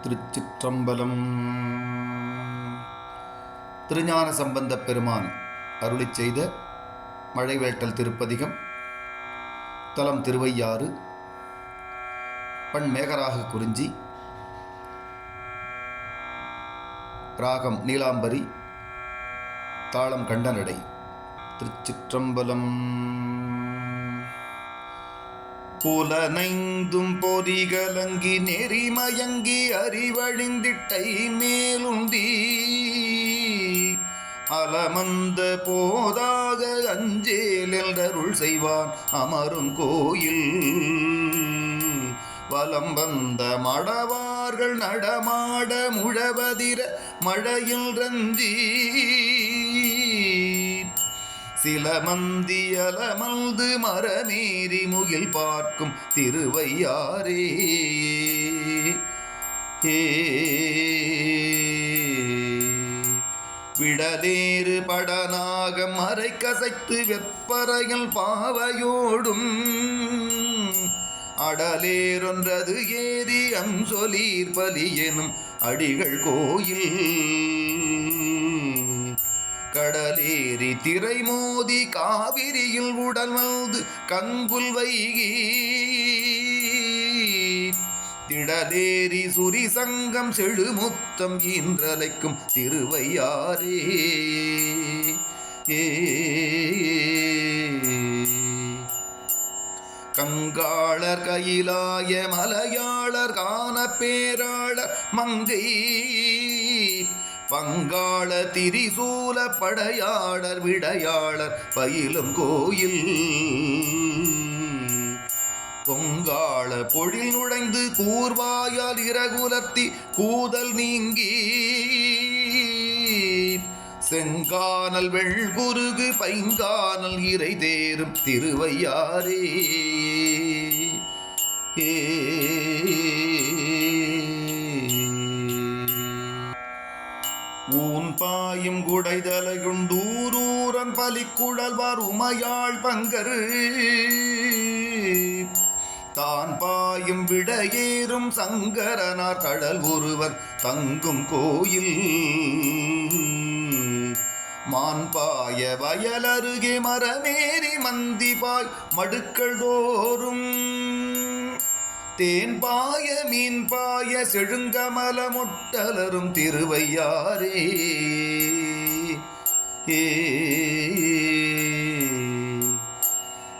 திருச்சிற்றம்பலம். திருஞான சம்பந்தப் பெருமான் அருளிச் செய்த மழைவேட்டல் திருப்பதிகம். தலம் திருவையாறு. பண் மேகராக குறிஞ்சி. ராகம் நீலாம்பரி. தாளம் கண்டனடை. திருச்சிற்றம்பலம். புலனைந்தும் பொறிகலங்கி நெறிமயங்கி அறிவழிந்திட்டை மேலுந்தி அலமந்த போதாக அஞ்சேல் என்றருள் செய்வான் அமரும் கோயில். வலம் வந்த மடவார்கள் நடமாட முழவதிர மழையில் ரஞ்சி சில மந்தி அலமல்து மரமேறி முகில் பார்க்கும் திருவையாரே. விடலேறு படநாகம் அரை கசைத்து வெப்பறையில் பாவையோடும் அடலேரொன்றது ஏறி அஞ்சொலீர் பலி எனும் அடிகள் கோயில். கடலேறி திரை மோதி காவிரியில் உடல் வந்து கங்குல் வைகி திடலேறி சுரி சங்கம் செழுமுத்தம் ஈன்றலைக்கும் திருவையாரே. கங்காளர் கையிலாய மலையாளர் காண பேராளர் மங்கை பங்காள திரிசூல படையாளர் விடையாளர் பயிலும் கோயில். பொங்காள பொழில் நுழைந்து கூர்வாயால் இரகுலர்த்தி கூதல் நீங்கி செங்கானல் வெள்குருகு பைங்கானல் இறை தேரும் திருவையாரே. ஊன் பாயும் குடைதலையுண்டூரூரன் பலிக்குழல்வார் உமையாள் பங்கரு தான் பாயும் விடையேறும் சங்கரனார் கடல் ஒருவர் தங்கும் கோயில். மான்பாய வயலருகே மரமேறி மந்திபாய் மடுக்கள் தோறும் தேன் பாய மீன் பாய செழுங்கமல முட்டலரும் திருவையாரே.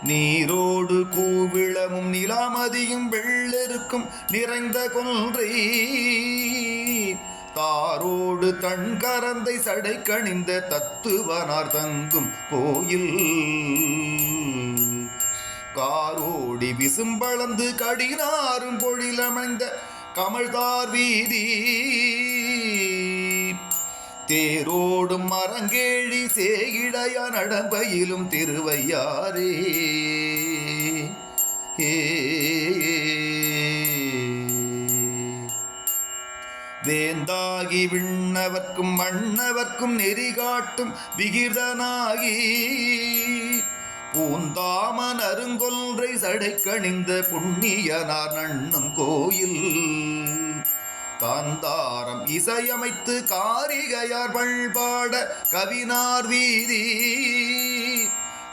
நீரோடு கூவிளமும் நிலாமதியும் வெள்ளெருக்கும் நிறைந்த கொன்றை தாரோடு தண்கரந்தை சடை கணிந்த தத்துவனார் தங்கும் கோயில். காரோடி விசும்பளந்து கடினாரும் பொழிலமைந்த கமழ்தார் வீதி தேரோடும் மரங்கேழி சேயிடைய நடம்பயிலும் திருவையாரே. வேந்தாகி விண்ணவர்க்கும் மன்னவர்க்கும் நெறிகாட்டும் விகிர்தனாகி பூந்தாமன் அருங்கொன்றை சடை கணிந்த புண்ணியனார் நண்ணும் கோயில். காந்தாரம் இசையமைத்து காரிகையார் பண்பாட கவினார் வீதி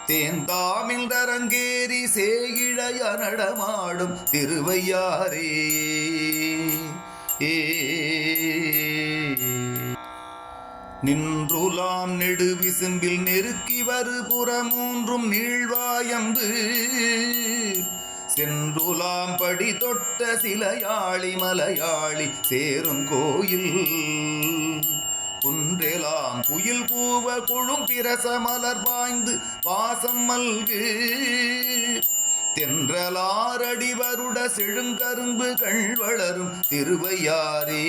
தேந்தாமில் தரங்கேறி சேயிழைய நடமாடும் திருவையாரே. நின்றுலாம் நெடுவிசும்பில் நெருக்கி வரு புறமூன்றும் நீழ்வாயம்பு சென்றுலாம் படி தொட்ட சிலையாளி மலையாளி சேரும் கோயில். குன்றெலாம் குயில் கூவ குழும் பிரச மலர் பாய்ந்து வாசம் மல்கு தென்றலாரடிவருட செழுங்கரும்பு கள்வளரும் திருவையாரே.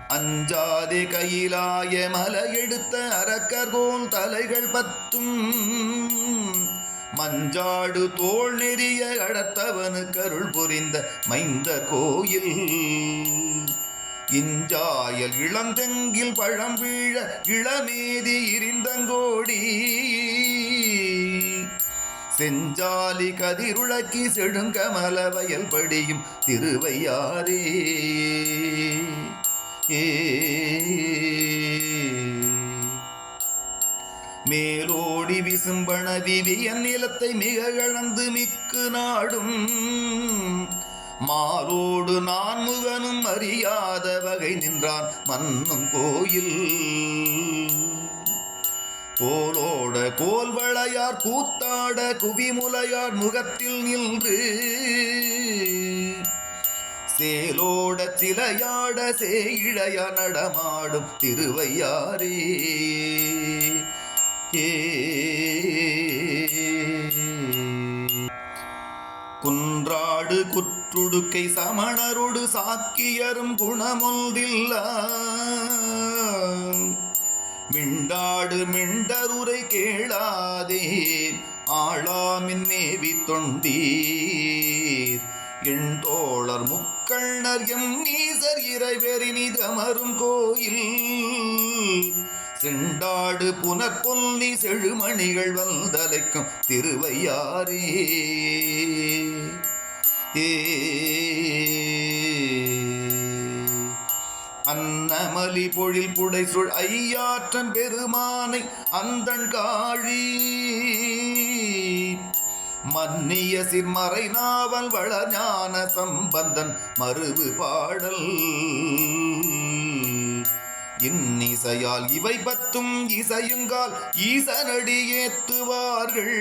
அஞ்சாதே கையிலாய மலை எடுத்த அரக்கர்கோன் தலைகள் பத்தும் மஞ்சாடு தோல் நெறிய அடர்த்தவனு கருள் புரிந்த மைந்த கோயில். இஞ்சாயல் இளந்தெங்கில் பழம் வீழ இளமேதி இருந்தங்கோடி செஞ்சாலி கதிருளக்கி செழுங்கமல வயல் படியும் திருவையாரே. மேலோடி விசும்பண விவியன் நிலத்தை மிக இழந்து மிக்கு நாடும் மாலோடு நான் முகனும் அறியாத வகை நின்றான் மன்னும் கோயில். கோலோட கோல்வளையார் கூத்தாட குவிமுலையார் முகத்தில் நின்று சேலோட சிலையாட சேயிழையா நடமாடும் திருவையாரே. குன்றாடு குற்றுடுக்கை சமணரோடு சாக்கியரும் குணமொன்றில்ல மிண்டாடு மிண்டருரை கேளாதே ஆளாமின் மேவி தொண்டீர் எண்டோளர் முக்கண்ணர் எம் நீசர் இறைவெறினிதமரும் கோயில். செண்டாடு புனற்பொல்லி செழுமணிகள் வந்தலைக்கும் திருவையாரே. அன்னமலி பொழில் புடை சுழ் ஐயாற்றன் பெருமானை அந்தன் காழி மன்னிய சிற்மறை நாவல் வளஞான சம்பந்தன் மருவு பாடல். இன்னிசையால் இவை பத்தும் இசையுங்கால் ஈசனடி ஏத்துவார்கள்.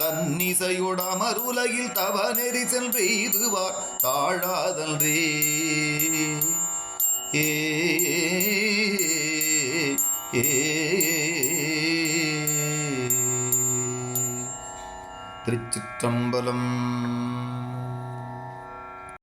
தன்னிசையோட அமருலகில் தவ நெறி சென்றெய்துவார் தாழாதல்ரே. திருச்சிற்றம்பலம்.